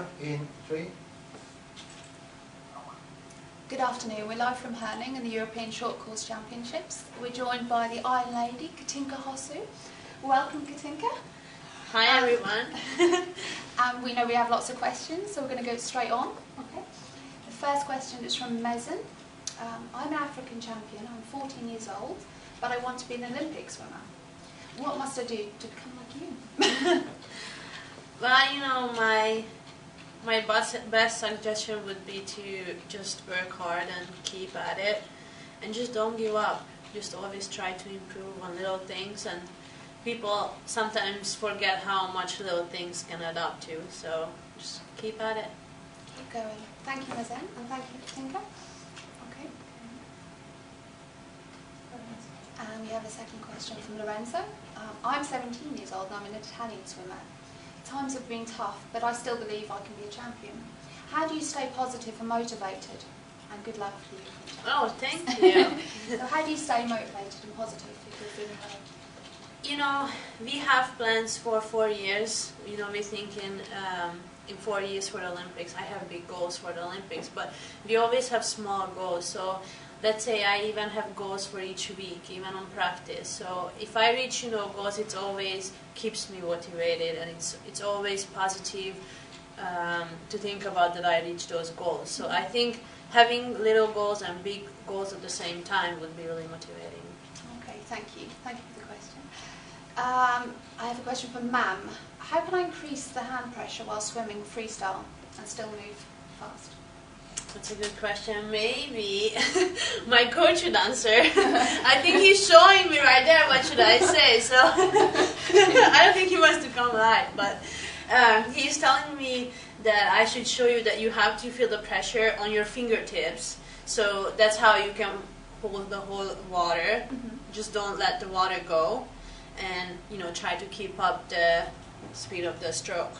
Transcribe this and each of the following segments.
camera in 3. Good afternoon, we're live from Herning in the European Short Course Championships. We're joined by the Iron Lady, Katinka Hosszu. Welcome, Katinka. Hi everyone. And we know we have lots of questions, so we're going to go straight on. Okay. The first question is from Mezen. I'm an African champion, I'm 14 years old, but I want to be an Olympic swimmer. What must I do to become like you? Well, you know, my best suggestion would be to just work hard and keep at it, and just don't give up. Just always try to improve on little things, and people sometimes forget how much little things can add up to, so just keep at it. Keep going. Thank you, Mezen, and thank you, Katinka. Okay. And we have a second question from Lorenzo. I'm 17 years old and I'm an Italian swimmer. Times have been tough, but I still believe I can be a champion. How do you stay positive and motivated? And good luck for you. Oh, thank you. So how do you stay motivated and positive if you're feeling low? You know, we have plans for 4 years. You know, we're thinking in 4 years for the Olympics. I have big goals for the Olympics, but we always have small goals. So let's say I even have goals for each week, even on practice. So if I reach, you know, goals, it always keeps me motivated, and it's always positive to think about that I reach those goals. So I think having little goals and big goals at the same time would be really motivating. Okay, thank you. Thank you for the question. I have a question from Mam. How can I increase the hand pressure while swimming freestyle and still move fast? That's a good question. Maybe my coach would answer. I think he's showing me right there. What should I say? So I don't think he wants to come live, but he's telling me that I should show you that you have to feel the pressure on your fingertips. So that's how you can hold the whole water. Just don't let the water go, and you know, try to keep up the speed of the stroke.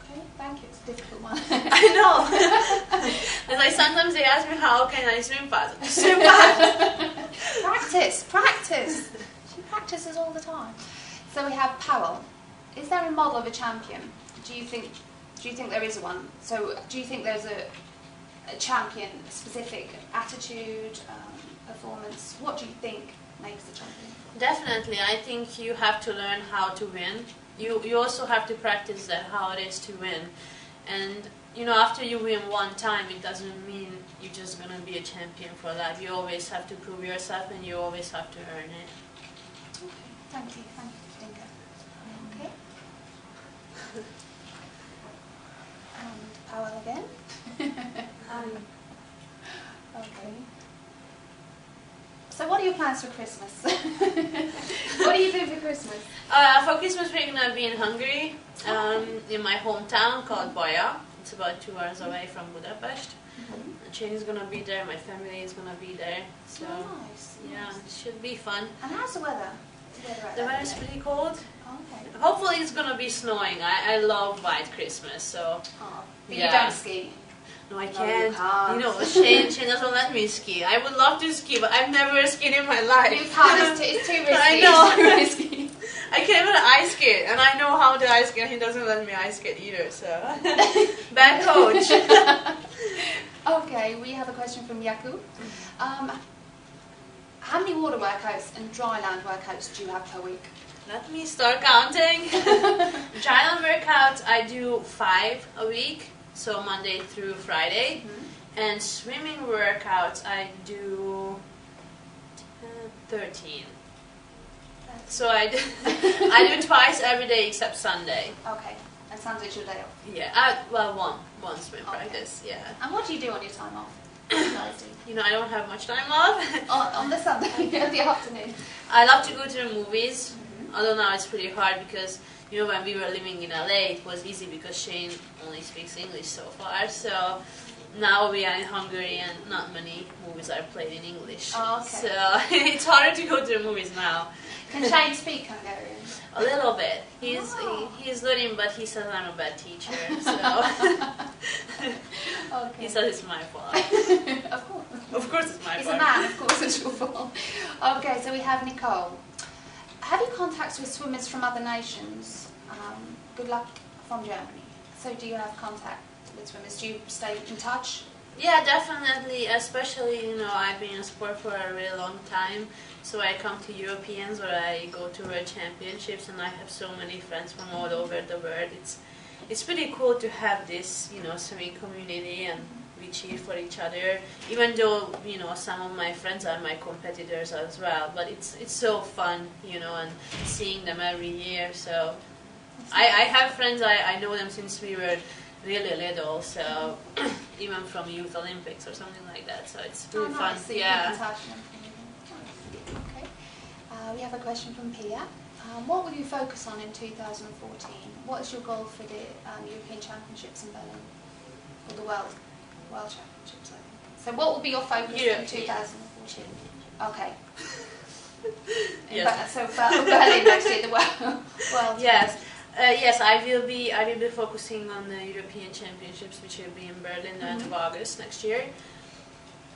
Okay, thank you. It's a difficult one. I know. It's like sometimes they ask me how can I swim fast. Swim fast. Practice, practice. She practices all the time. So we have Powell. Is there a model of a champion? Do you think there is one? So do you think there's a champion, a specific attitude, performance? What do you think makes a champion? Definitely, I think you have to learn how to win. You also have to practice that, how it is to win. And you know, after you win one time, it doesn't mean you're just going to be a champion for life. You always have to prove yourself, and you always have to earn it. Okay, thank you, Katinka. Okay. And Powell again. Okay. So what are your plans for Christmas? What are you doing for Christmas? For Christmas we're going to be in Hungary, in my hometown called Baja. It's about 2 hours away from Budapest. Shane is going to be there, my family is going to be there. So nice. Yeah, it should be fun. And how's the weather? The weather is pretty cold. Okay. Hopefully it's going to be snowing. I love White Christmas, so... But yeah. you don't ski? No, I No, can't. you can't. You know, Shane doesn't let me ski. I would love to ski, but I've never skied in my life. You can't, it's too risky. I know. It's too risky. I can't even ice skate, and I know how to ice skate, and he doesn't let me ice skate either, so... Bad coach. Okay, we have a question from Yaku. How many water workouts and dry land workouts do you have per week? Let me start counting. Dry land workouts, I do 5 a week. So Monday through Friday, and swimming workouts I do 13. So I do twice every day except Sunday. Okay, and Sunday's your day off? Yeah, well one swim practice, yeah. And what do you do on your time off? What do you guys do? You know, I don't have much time off. on the Sunday, in the afternoon? I love to go to the movies, although now it's pretty hard because you know, when we were living in LA, it was easy because Shane only speaks English so far. So now we are in Hungary and not many movies are played in English. Oh, okay. So it's harder to go to the movies now. Can Shane speak Hungarian? A little bit. He's learning, but he says I'm a bad teacher. So Okay. He says it's my fault. Of course. Of course it's my He's fault. a man, of course it's your fault. Okay, so we have Nicole. Have you contacts with swimmers from other nations? Good luck from Germany. So do you have contact with swimmers? Do you stay in touch? Yeah, definitely. Especially, you know, I've been in sport for a really long time. So I come to Europeans or I go to World Championships, and I have so many friends from all over the world. It's pretty cool to have this, you know, swimming community, and we cheer for each other. Even though, you know, some of my friends are my competitors as well, but it's so fun, you know, and seeing them every year. So I have friends, I know them since we were really little, so even from Youth Olympics or something like that. So it's really fun. So you keep in touch and everything. Okay. We have a question from Pia. What will you focus on in 2014? What is your goal for the European Championships in Berlin, or the World Championships, I think? So what will be your focus in 2014? Okay. Yes. So Berlin next year, the World. Yes. Yes, I will be focusing on the European Championships, which will be in Berlin the end of August next year.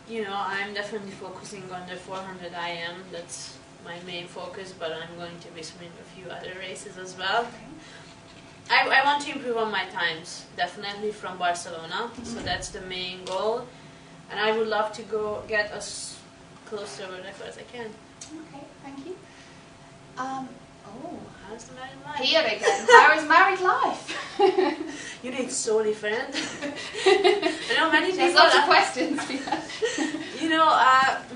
You know, I'm definitely focusing on the 400 IM. That's my main focus, but I'm going to be swimming a few other races as well. I want to improve on my times, definitely from Barcelona. So that's the main goal, and I would love to get as close to a world record as I can. Okay, thank you. How's the married life? Here again. How is married life? You know, it's so different. I know many people. There's lots of questions. You know,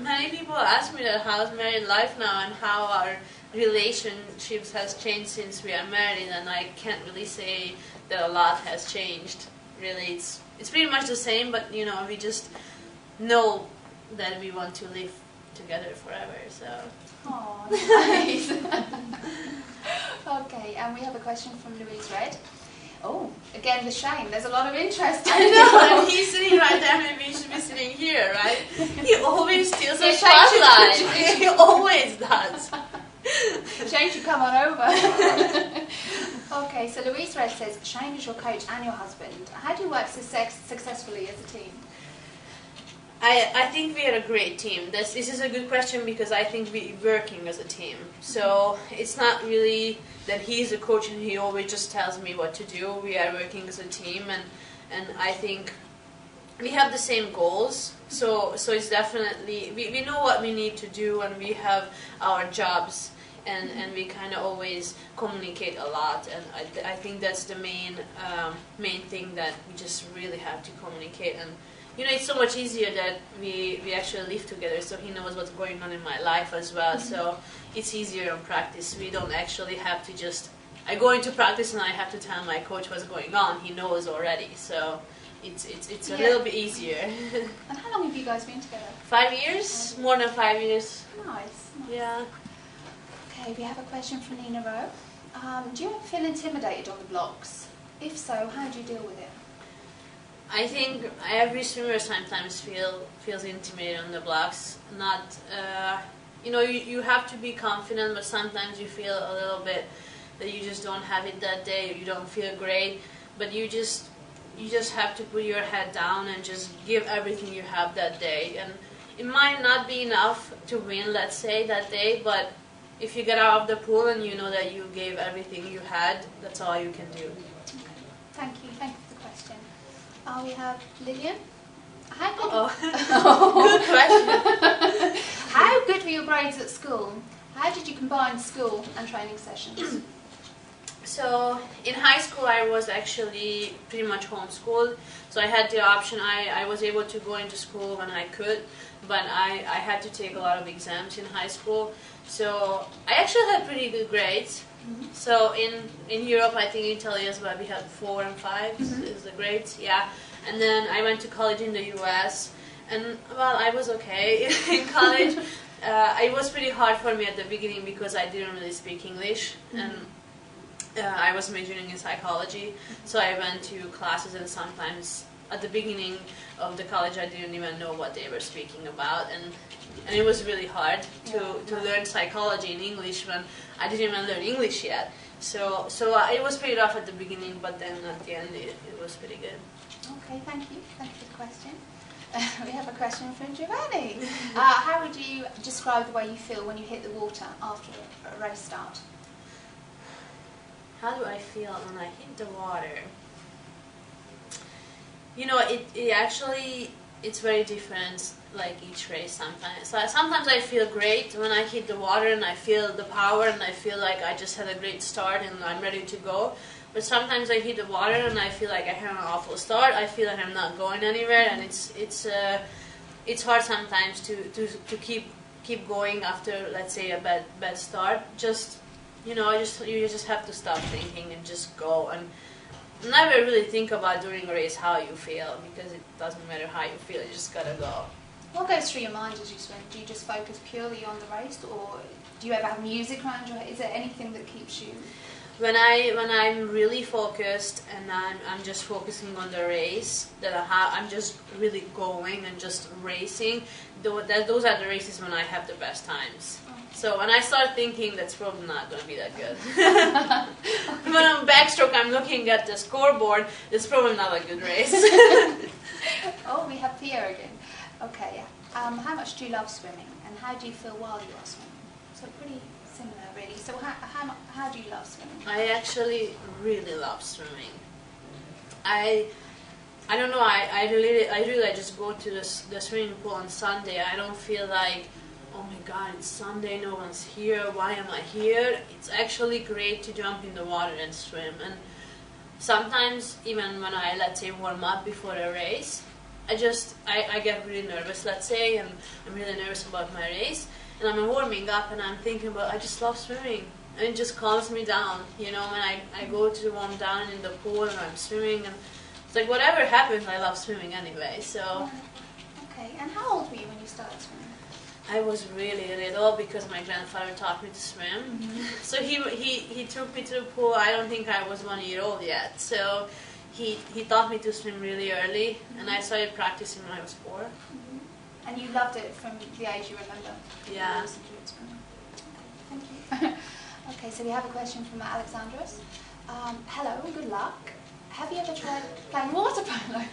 many people ask me that how's married life now and how our relationships has changed since we are married, and I can't really say that a lot has changed. Really, it's pretty much the same, but you know, we just know that we want to live together forever. So. Oh, nice. Okay, and we have a question from Louise Red. Oh, again with Shane. There's a lot of interest. I know, and he's sitting right there. Maybe he should be sitting here, right? He always steals the spotlight. He always does. Shane should come on over. Okay, so Louise Red says, Shane is your coach and your husband. How do you work successfully as a team? I think we are a great team. This is a good question because I think we're working as a team. So it's not really that he's a coach and he always just tells me what to do. We are working as a team, and I think we have the same goals. So it's definitely, we know what we need to do, and we have our jobs, and we kind of always communicate a lot, and I think that's the main thing, that we just really have to communicate. And you know, it's so much easier that we actually live together, so he knows what's going on in my life as well. So it's easier in practice. We don't actually have to just, I go into practice and I have to tell my coach what's going on. He knows already, so it's a little bit easier. And how long have you guys been together? 5 years, more than 5 years. Nice. Yeah. Okay, we have a question from Nina Rowe. Do you ever feel intimidated on the blocks? If so, how do you deal with it? I think every swimmer sometimes feels intimidated on the blocks. Not, you know, you have to be confident, but sometimes you feel a little bit that you just don't have it that day. You don't feel great, but you just have to put your head down and just give everything you have that day. And it might not be enough to win, let's say, that day, but if you get out of the pool and you know that you gave everything you had, that's all you can do. Okay. Thank you for the question. We have Lillian. Good question. How good were your grades at school? How did you combine school and training sessions? So in high school I was actually pretty much homeschooled, so I had the option. I was able to go into school when I could, but I had to take a lot of exams in high school, so I actually had pretty good grades. So in Europe, I think in Italy as well, we had 4 and 5 is the grades, yeah. And then I went to college in the US, and well, I was okay in college. It was pretty hard for me at the beginning because I didn't really speak English, and I was majoring in psychology, so I went to classes, and sometimes at the beginning of the college I didn't even know what they were speaking about, and it was really hard to learn psychology in English when I didn't even learn English yet. So it was pretty rough at the beginning, but then at the end it was pretty good. Okay, thank you. Thank you for the question. We have a question from Giovanni. How would you describe the way you feel when you hit the water after a race start? How do I feel when I hit the water? you know, it actually, it's very different, like each race sometimes. So sometimes I feel great when I hit the water and I feel the power and I feel like I just had a great start and I'm ready to go. But sometimes I hit the water and I feel like I had an awful start. I feel like I'm not going anywhere, and it's hard sometimes to keep going after, let's say, a bad start. Just, you know, you just have to stop thinking and just go, and never really think about during a race how you feel, because it doesn't matter how you feel, you just gotta go. What goes through your mind as you swim? Do you just focus purely on the race, or do you ever have music around your head? Is there anything that keeps you? When I'm really focused and I'm just focusing on the race, I'm just really going and just racing, those are the races when I have the best times. Okay. So when I start thinking, that's probably not going to be that good. When I'm backstroke, I'm looking at the scoreboard, it's probably not a good race. Oh, we have Pierre again. Okay, how much do you love swimming, and how do you feel while you are swimming? So pretty similar, really. So how do you love swimming? I actually really love swimming. I don't know. I really just go to the swimming pool on Sunday. I don't feel like, oh my God, it's Sunday, no one's here. Why am I here? It's actually great to jump in the water and swim. And sometimes even when I, let's say, warm up before a race, I get really nervous. Let's say, and I'm really nervous about my race. And I'm warming up and I'm thinking about, I just love swimming. And it just calms me down, you know, when I go to warm down in the pool and I'm swimming. And it's like, whatever happens, I love swimming anyway, so. Okay, and how old were you when you started swimming? I was really little because my grandfather taught me to swim. Mm-hmm. So he took me to the pool. I don't think I was 1 year old yet. So he taught me to swim really early, mm-hmm. and I started practicing when I was 4. Mm-hmm. And you loved it from the age you remember? Yeah. Okay, thank you. Okay, so we have a question from Alexandros. Hello, good luck. Have you ever tried playing water polo?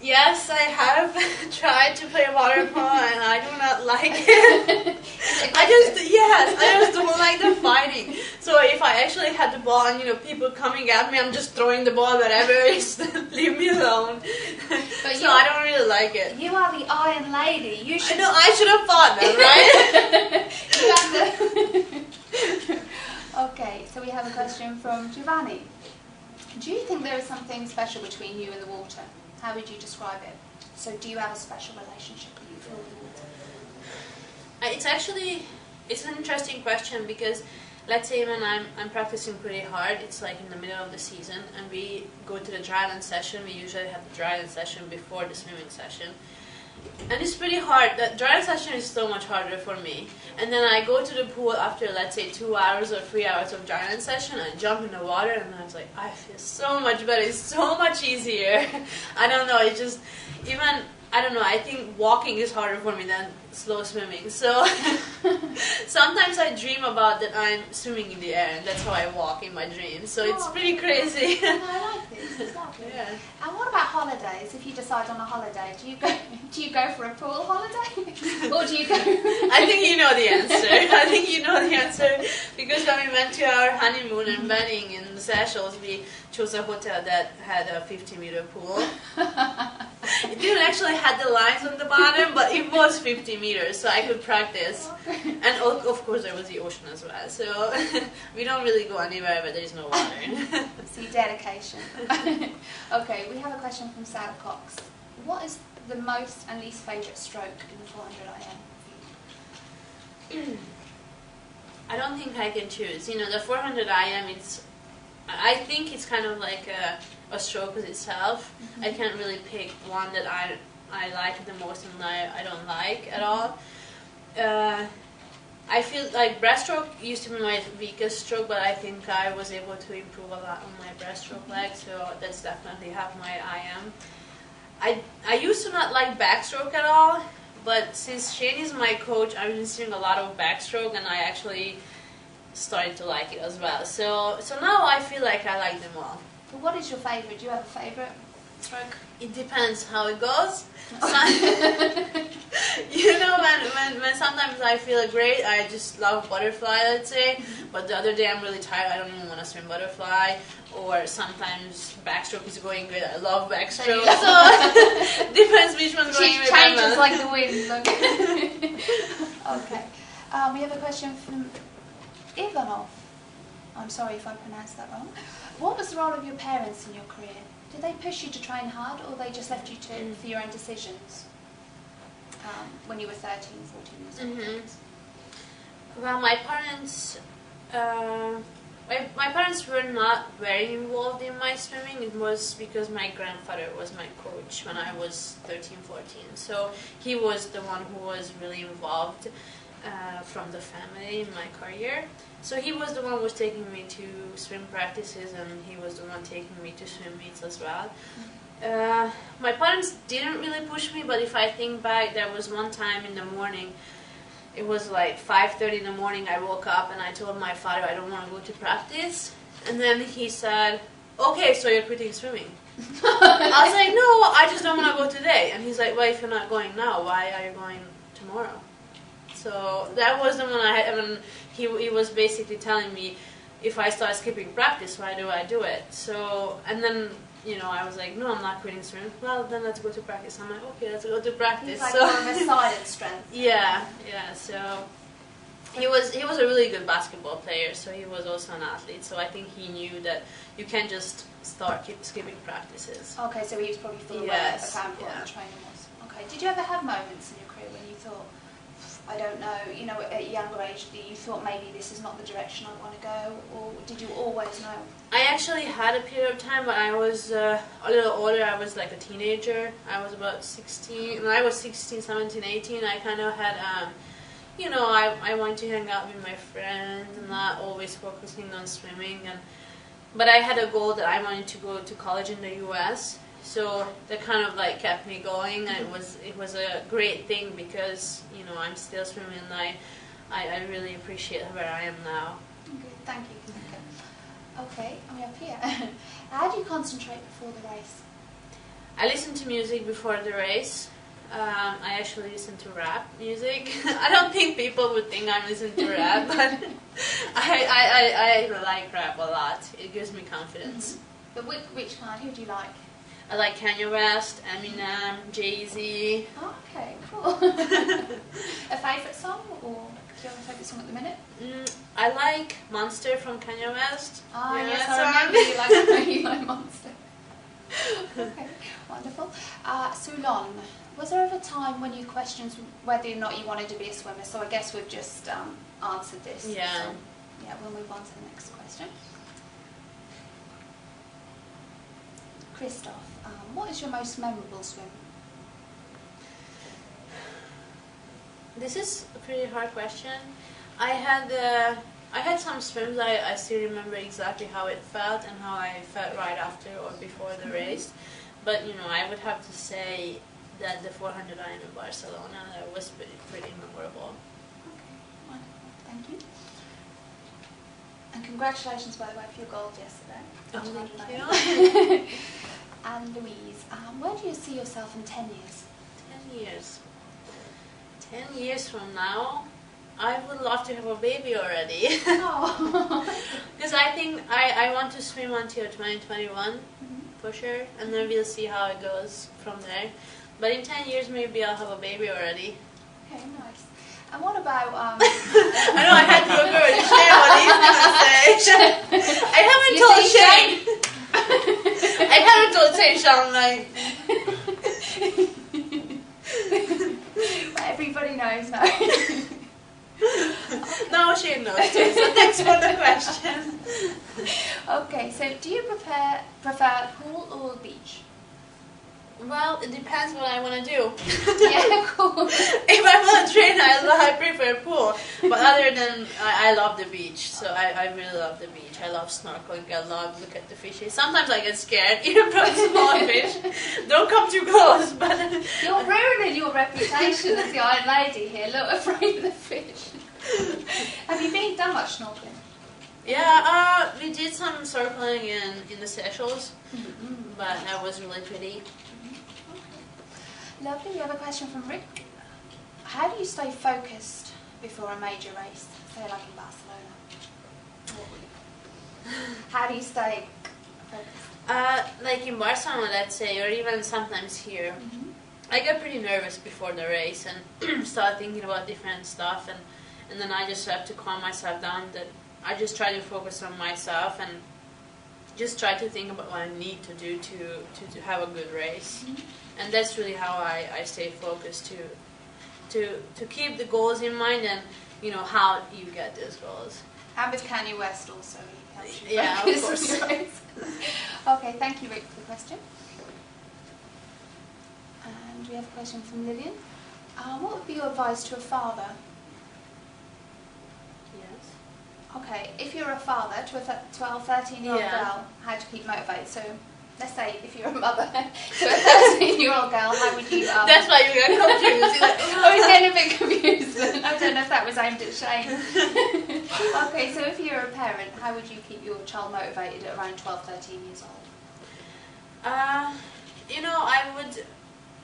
Yes, I have tried to play water polo and I do not like it. I just don't like the fighting. So if I actually had the ball and, you know, people coming at me, I'm just throwing the ball wherever. Leave me alone. But so I don't really like it. You are the Iron Lady. You should. I know, I should have fought them, right? You have to. Okay, so we have a question from Giovanni. Do you think there is something special between you and the water? How would you describe it? So do you have a special relationship that you feel with water? It's an interesting question, because let's say when I'm practicing pretty hard, it's like in the middle of the season, and we go to the dry land session. We usually have the dry land session before the swimming session. And it's pretty hard. The dry land session is so much harder for me. And then I go to the pool after, let's say, 2 hours or 3 hours of dry land session. I jump in the water and I was like, I feel so much better. It's so much easier. I don't know. It's just, even, I don't know. I think walking is harder for me than slow swimming. So sometimes I dream about that I'm swimming in the air, and that's how I walk in my dreams. So it's pretty crazy. I like this. It's lovely. Yeah. And what about holidays? If you decide on a holiday, do you go for a pool holiday, or do you go? I think you know the answer. Because when we went to our honeymoon and wedding in the Seychelles, we chose a hotel that had a 50-meter pool. It didn't actually have the lines on the bottom, but it was 50 meters, so I could practice. And of course there was the ocean as well, so we don't really go anywhere where there is no water. See, dedication. Okay, we have a question from Sarah Cox. What is the most and least favourite stroke in the 400 IM? I don't think I can choose. You know, the 400 IM, I think it's kind of like a stroke as itself. Mm-hmm. I can't really pick one that I like the most and I don't like at all. I feel like breaststroke used to be my weakest stroke, but I think I was able to improve a lot on my breaststroke leg, so that's definitely half my IM. I used to not like backstroke at all, but since Shane is my coach, I've been seeing a lot of backstroke, and I actually started to like it as well. So now I feel like I like them all. But what is your favourite? Do you have a favourite stroke? It depends how it goes. You know, when sometimes I feel great, I just love butterfly, let's say, but the other day I'm really tired, I don't even want to swim butterfly, or sometimes backstroke is going good, I love backstroke, so depends which one's going good. She changes like the wind. Okay. We have a question from Ivanov. I'm sorry if I pronounced that wrong. What was the role of your parents in your career? Did they push you to train hard, or they just left you for your own decisions when you were 13, 14 years old? Well, my parents were not very involved in my swimming. It was because my grandfather was my coach when I was 13, 14. So he was the one who was really involved from the family in my career. So he was the one who was taking me to swim practices, and he was the one taking me to swim meets as well. My parents didn't really push me, but if I think back, there was one time in the morning, it was like 5:30 in the morning, I woke up and I told my father I don't want to go to practice. And then he said, okay, so you're quitting swimming. I was like, no, I just don't want to go today. And he's like, well, if you're not going now, why are you going tomorrow? So that was the one he was basically telling me, if I start skipping practice, why do I do it? So, and then, you know, I was like, no, I'm not quitting swimming. Well, then let's go to practice. I'm like, okay, let's go to practice. He's like more of a silent strength. Yeah, so he was a really good basketball player, so he was also an athlete. So I think he knew that you can't just keep skipping practices. Okay, so he was probably fully aware of how important the training was. Okay, did you ever have moments in your career when you thought, I don't know, you know, at a younger age, that you thought maybe this is not the direction I want to go, or did you always know? I actually had a period of time when I was a little older. I was like a teenager. I was about 16. When I was 16, 17, 18, I kind of had, you know, I wanted to hang out with my friends and not always focusing on swimming. But I had a goal that I wanted to go to college in the U.S., so that kind of like kept me going, and it was a great thing because, you know, I'm still swimming, and I really appreciate where I am now. Good, thank you. Okay, we have here. How do you concentrate before the race? I listen to music before the race. I actually listen to rap music. I don't think people would think I'm listening to rap, but I like rap a lot. It gives me confidence. But which kind? Who do you like? I like Kanye West, Eminem, Jay-Z. Oh, okay, cool. A favourite song, or do you have a favourite song at the minute? I like Monster from Kanye West. Ah, yes, I remember you like Monster. Okay, wonderful. Sulon, was there ever a time when you questioned whether or not you wanted to be a swimmer? So I guess we've just answered this. Yeah. So, yeah, we'll move on to the next question. Christoph, what is your most memorable swim? This is a pretty hard question. I had some swims I still remember exactly how it felt and how I felt right after or before the race. But, you know, I would have to say that the 400 IM in Barcelona, that was pretty memorable. Okay, wonderful. Thank you. And congratulations, by the way, for your gold yesterday. Oh, thank you. And Louise, where do you see yourself in 10 years? 10 years. 10 years from now, I would love to have a baby already. Oh. Because I think I want to swim until 2021, for sure, and then we'll see how it goes from there. But in 10 years, maybe I'll have a baby already. Okay, nice. And what about... I know I had to agree with Shane what he's going to say. I haven't told Shane. I haven't told Shane, Sean, like... Everybody knows now. No, Shane knows too, so thanks for the question. Okay, so do you prefer pool or beach? Well, it depends what I want to do. Yeah, cool. If I want to train, I prefer pool. But other than, I love the beach. So I really love the beach. I love snorkeling. I love look at the fishes. Sometimes I get scared, even from small fish. Don't come too close. But you're ruining your reputation as the Iron Lady here. Look, afraid of the fish. Have you done much snorkeling? Yeah, we did some snorkeling in the Seychelles, but that was really pretty. Lovely. We have a question from Rick. How do you stay focused before a major race? Say like in Barcelona. How do you stay focused? Like in Barcelona, let's say, or even sometimes here, I get pretty nervous before the race and start thinking about different stuff, and then I just have to calm myself down. That I just try to focus on myself and just try to think about what I need to do to have a good race. And that's really how I stay focused to keep the goals in mind and, you know, how you get those goals. And with Kanye West also, he helps you Yeah, focus of course. on your race. Okay, thank you, Rick, for the question. And we have a question from Lillian. What would be your advice to a father? Yes. Okay, if you're a father to a 12, 13-year-old Yeah. girl, how to keep motivated? So, let's say if you're a mother to a 13-year-old girl, how would you... That's why you got confused. You're like, I was getting a bit confused then. I don't know if that was aimed at Shane. Okay, so if you're a parent, how would you keep your child motivated at around 12, 13 years old? You know,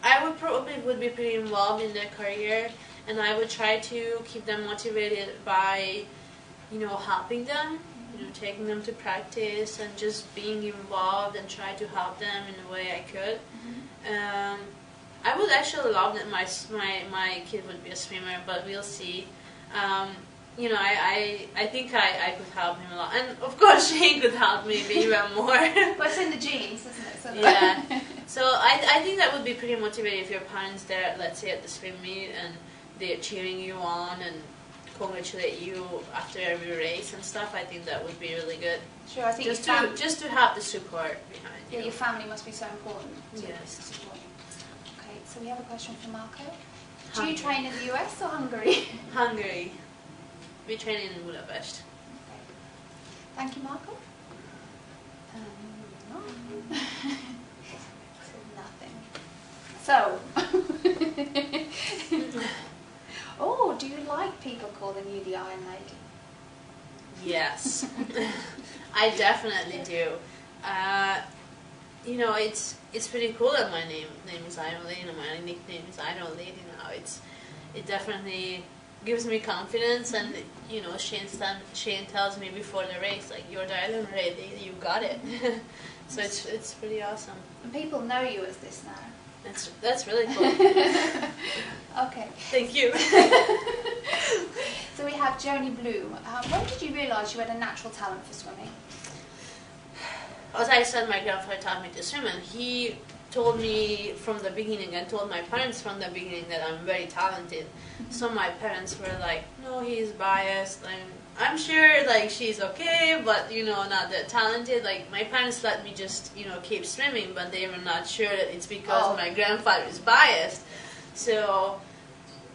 I would probably be pretty involved in their career, and I would try to keep them motivated by, you know, helping them, you know, taking them to practice and just being involved and try to help them in the way I could. I would actually love that my kid would be a swimmer, but we'll see. You know, I think I could help him a lot, and of course Shane could help me even more. But it's in the genes, isn't it? So Yeah. So I think that would be pretty motivating if your parents there, let's say at the swim meet, and they're cheering you on and congratulate you after every race and stuff. I think that would be really good. Sure, I think just to have the support behind you. Yeah, your family must be so important. Yes. Support. Okay, so we have a question from Marco. Do you train in the US or Hungary? Hungary. We train in Budapest. Okay. Thank you, Marco. Nothing. So, oh, do you like people calling you the Iron Lady? Yes, I definitely do. You know, it's pretty cool that my name is Iron Lady and my nickname is Iron Lady now. It definitely gives me confidence, and you know, Shane tells me before the race, like, you're the Iron Lady, you got it. So it's pretty awesome. And people know you as this now. That's really cool. Okay. Thank you. So we have Joni Bloom. When did you realise you had a natural talent for swimming? As I said, my grandfather taught me to swim, and he told me from the beginning, and told my parents from the beginning, that I'm very talented. So my parents were like, no, he's biased, and I'm sure, like, she's okay, but, you know, not that talented. Like, my parents let me just, you know, keep swimming, but they were not sure that it's because my grandfather is biased. So,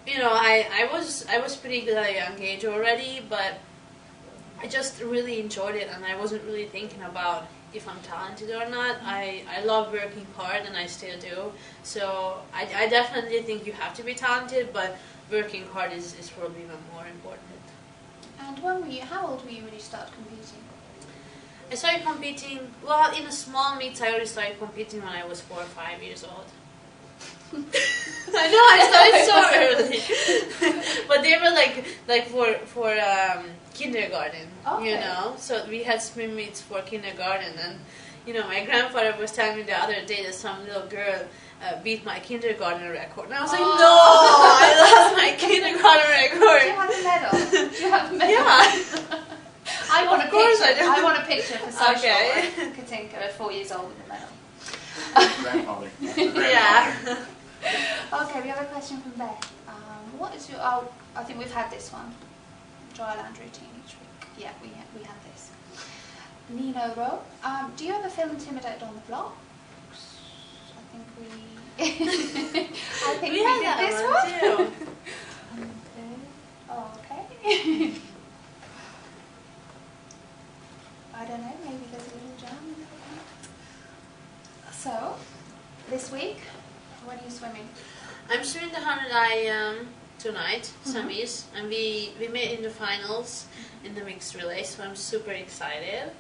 you know, I was pretty good at a young age already, but I just really enjoyed it, and I wasn't really thinking about if I'm talented or not. I love working hard, and I still do. So I definitely think you have to be talented, but working hard is probably even more important. And how old were you when you started competing? I started competing, well, in a small meets. I already started competing when I was 4 or 5 years old. I know, I started so early. But they were like for kindergarten, you know. So we had swim meets for kindergarten, and you know, my grandfather was telling me the other day that some little girl beat my kindergarten record, and I was like, no, I lost my kindergarten record. Do you have a medal? Do you have a medal? Yeah. I want Of course I do. I want a picture for social. Okay. Katinka at 4 years old with a medal. Grandfather. Yeah. Okay, we have a question from Beth. What is your? Oh, I think we've had this one. Dry land routine each week. Yeah, we had this. Nino Rowe. Do you ever feel intimidated on the vlogs? I think we. I think we did this one too. Okay. I don't know. Maybe there's a little jam in there. So, this week, when are you swimming? I'm swimming the 100 IM tonight, semis, and we made in the finals in the mixed relay, so I'm super excited.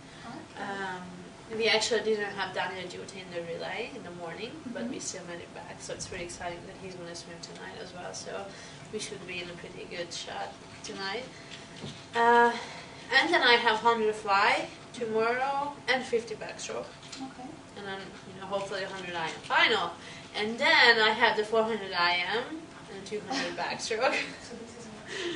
We actually didn't have Daniel duty in the relay in the morning, but we still made it back. So it's really exciting that he's going to swim tonight as well. So we should be in a pretty good shot tonight. And then I have 100 fly tomorrow and 50 backstroke. Okay. And then hopefully 100 IM final. And then I have the 400 IM and 200 backstroke.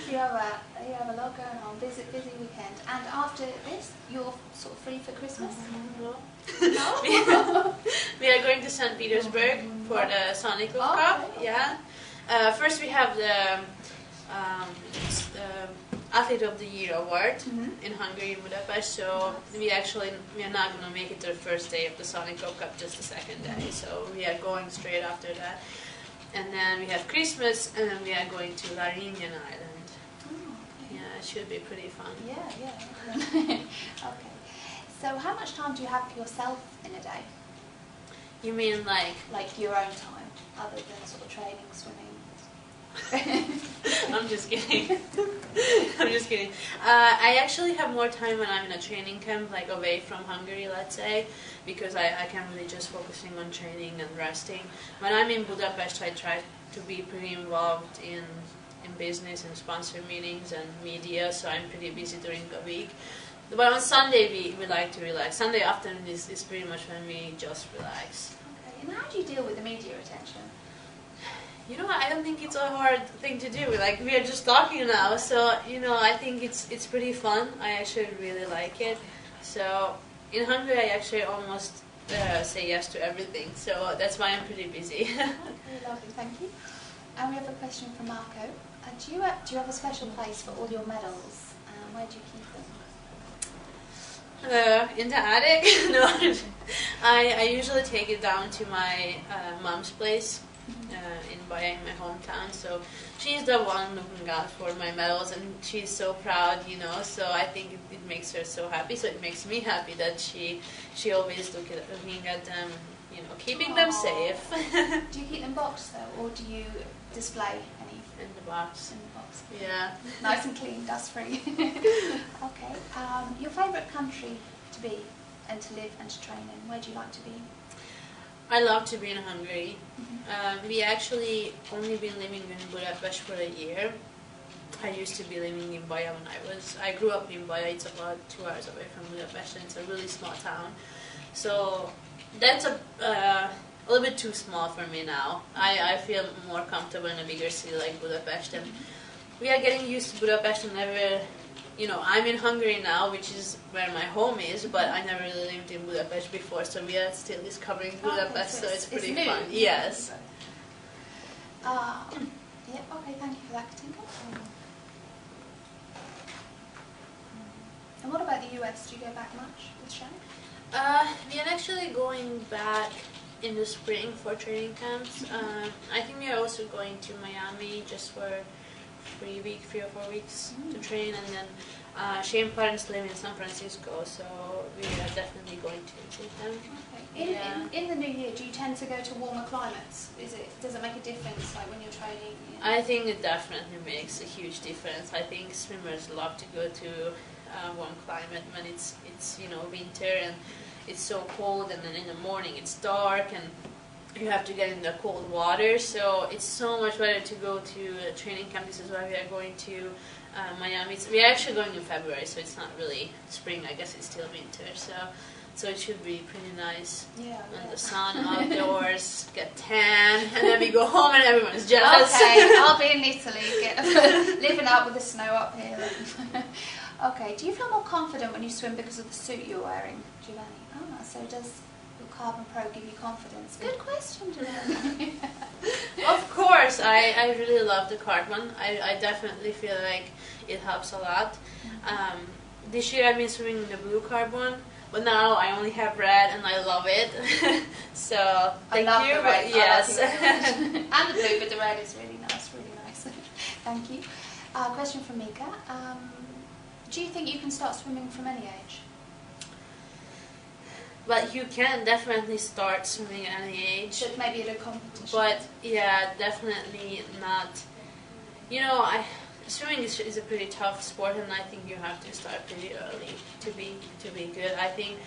You have a lot going on, busy weekend. And after this, you're sort of free for Christmas? No. No? We are going to St. Petersburg for the Sonic Cup. Okay. Yeah. First we have the Athlete of the Year award in Hungary, in Budapest. So we are not going to make it to the first day of the Sonic Cup, just the second day. So we are going straight after that. And then we have Christmas, and then we are going to La Reunion Island. Yeah, it should be pretty fun. Yeah. Okay. So how much time do you have for yourself in a day? You mean like your own time, other than sort of training, swimming? I'm just kidding. I'm just kidding. I actually have more time when I'm in a training camp, like away from Hungary, let's say, because I can really just focusing on training and resting. When I'm in Budapest, I try to be pretty involved in business and sponsor meetings and media, so I'm pretty busy during the week. But on Sunday, we like to relax. Sunday afternoon is pretty much when we just relax. Okay, and how do you deal with the media attention? I don't think it's a hard thing to do. Like, we are just talking now, so, I think it's pretty fun. I actually really like it. So, in Hungary, I actually almost say yes to everything. So, that's why I'm pretty busy. Okay, lovely, thank you. And we have a question from Marco. Do you have a special place for all your medals? Where do you keep them? In the attic? No. I usually take it down to my mom's place. In Bahia, in my hometown, so she's the one looking out for my medals, and she's so proud, so I think it makes her so happy, so it makes me happy that she always looking at them, keeping them safe. Do you keep them boxed though, or do you display any? In the box. In the box. Yeah. Nice and clean, dust free. Okay. Your favourite country to be and to live and to train in? Where do you like to be? I love to be in Hungary. We actually only been living in Budapest for a year. I used to be living in Baja when I grew up in Baja. It's about 2 hours away from Budapest, and it's a really small town. So that's a little bit too small for me now. I feel more comfortable in a bigger city like Budapest, and we are getting used to Budapest. And I'm in Hungary now, which is where my home is, but I never really lived in Budapest before, so we are still discovering Budapest, so it's pretty fun. Yes. Yeah, okay, thank you for that, Katinka. And what about the US? Do you go back much with Shane? We are actually going back in the spring for training camps. I think we are also going to Miami just for 3 or 4 weeks to train, and then Shane's parents live in San Francisco, so we are definitely going to visit them. Okay. In the new year, do you tend to go to warmer climates? Does it make a difference, like when you're training? I think it definitely makes a huge difference. I think swimmers love to go to warm climate when it's winter and it's so cold, and then in the morning it's dark and you have to get in the cold water, so it's so much better to go to a training camp. This is why we are going to Miami. We are actually going in February, so it's not really spring. I guess it's still winter, so it should be pretty nice. Yeah. And the sun outdoors, get tan, and then we go home and everyone's jealous. Okay, I'll be in Italy, living out with the snow up here. Okay, do you feel more confident when you swim because of the suit you're wearing, Giovanni? Oh, so does your Carbon Pro give you confidence? Good question, Giovanni. Of course, I really love the carbon. I definitely feel like it helps a lot. This year I've been swimming in the blue carbon, but now I only have red and I love it. So thank you. The red. Yes. And the blue, but the red is really nice, Thank you. Question from Mika. Do you think you can start swimming from any age? But you can definitely start swimming at any age. So maybe at a competition. But yeah, definitely not. Swimming is a pretty tough sport, and I think you have to start pretty early to be good. I think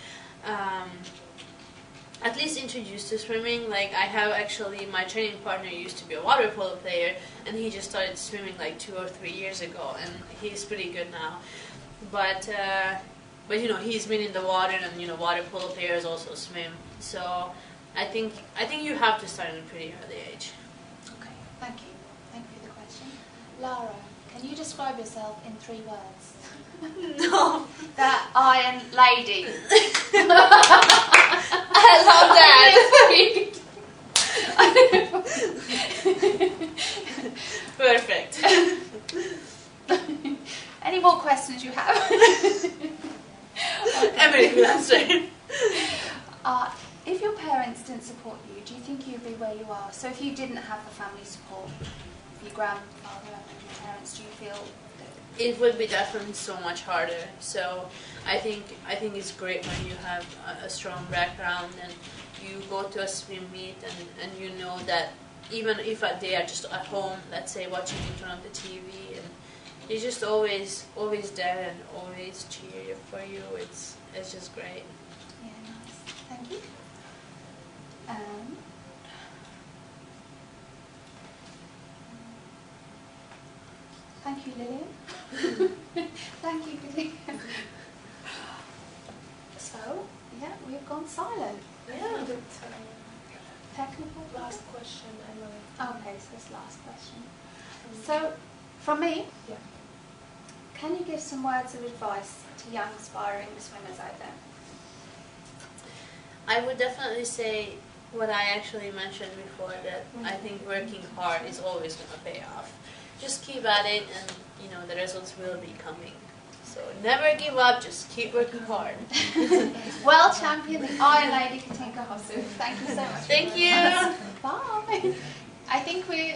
at least introduced to swimming. Like I have actually, my training partner used to be a water polo player, and he just started swimming like 2 or 3 years ago, and he's pretty good now. But you know, he's been in the water, and you know, water polo players also swim. So I think you have to start at a pretty early age. Okay, thank you. Thank you for the question. Lara, can you describe yourself in 3 words? No. That Iron Lady. I love that. Perfect. Any more questions you have? Everything answered. If your parents didn't support you, do you think you'd be where you are? So if you didn't have the family support, your grandfather and your parents, do you feel It would be definitely so much harder. So I think it's great when you have a strong background and you go to a swim meet and you know that even if they are just at home, let's say watching in front of the TV, and you're just always there and always cheer for you. It's just great. Yeah, nice. Thank you. Thank you, Lillian. Thank you, Katinka. So, yeah, we've gone silent. Yeah. Technical. Last question, Emily. Okay, so this last question. So, from me, Yeah. can you give some words of advice to young aspiring swimmers out there? I would definitely say what I actually mentioned before, that I think working hard is always going to pay off. Just keep at it, and you know the results will be coming. So never give up, just keep working hard. World champion, the Iron Lady Katinka Hosszu. Thank you so much. Thank you. Bye. I think we